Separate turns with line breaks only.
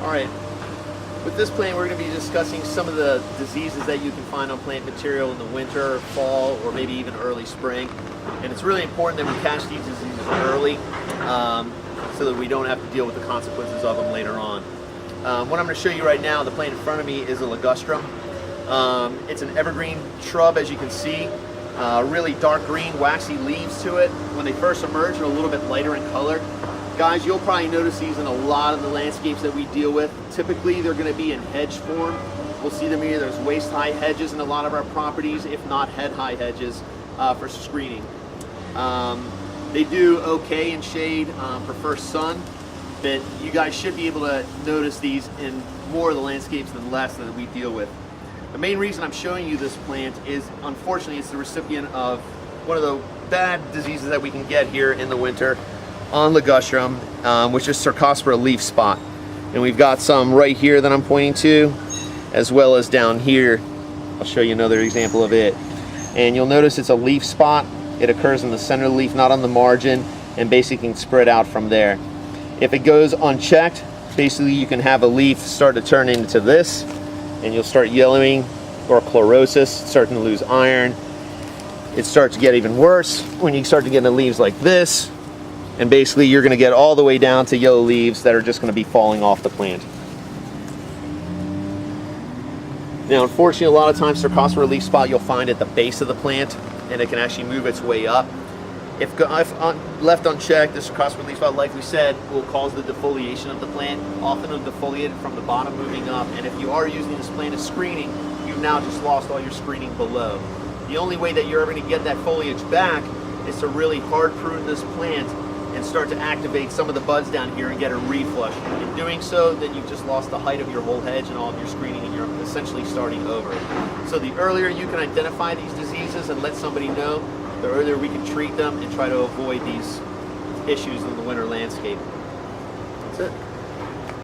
Alright, with this plant we're going to be discussing some of the diseases that you can find on plant material in the winter, fall, or maybe even early spring. And it's really important that we catch these diseases early so that we don't have to deal with the consequences of them later on. What I'm going to show you right now, the plant in front of me is a Ligustrum. It's an evergreen shrub, as you can see. Really dark green, waxy leaves to it. When they first emerge, they're a little bit lighter in color. Guys, you'll probably notice these in a lot of the landscapes that we deal with. Typically, they're going to be in hedge form. We'll see them here. There's waist-high hedges in a lot of our properties, if not head-high hedges for screening. They do okay in shade, prefer sun, but you guys should be able to notice these in more of the landscapes than less that we deal with. The main reason I'm showing you this plant is, unfortunately, it's the recipient of one of the bad diseases that we can get here in the winter on Ligustrum, which is Cercospora leaf spot. And we've got some right here that I'm pointing to, as well as down here. I'll show you another example of it. And you'll notice it's a leaf spot. It occurs in the center of the leaf, not on the margin, and basically can spread out from there. If it goes unchecked, basically you can have a leaf start to turn into this, and you'll start yellowing or chlorosis, starting to lose iron. It starts to get even worse when you start to get into leaves like this, and basically you're going to get all the way down to yellow leaves that are just going to be falling off the plant. Now, unfortunately, a lot of times Cercospora leaf spot you'll find at the base of the plant, and it can actually move its way up. If left unchecked, the Cercospora leaf spot, like we said, will cause the defoliation of the plant. Often it'll defoliate from the bottom moving up, and if you are using this plant as screening, you've now just lost all your screening below. The only way that you're ever going to get that foliage back is to really hard prune this plant and start to activate some of the buds down here and get a reflush. In doing so, then you've just lost the height of your whole hedge and all of your screening, and you're essentially starting over. So the earlier you can identify these diseases and let somebody know, the earlier we can treat them and try to avoid these issues in the winter landscape. That's it.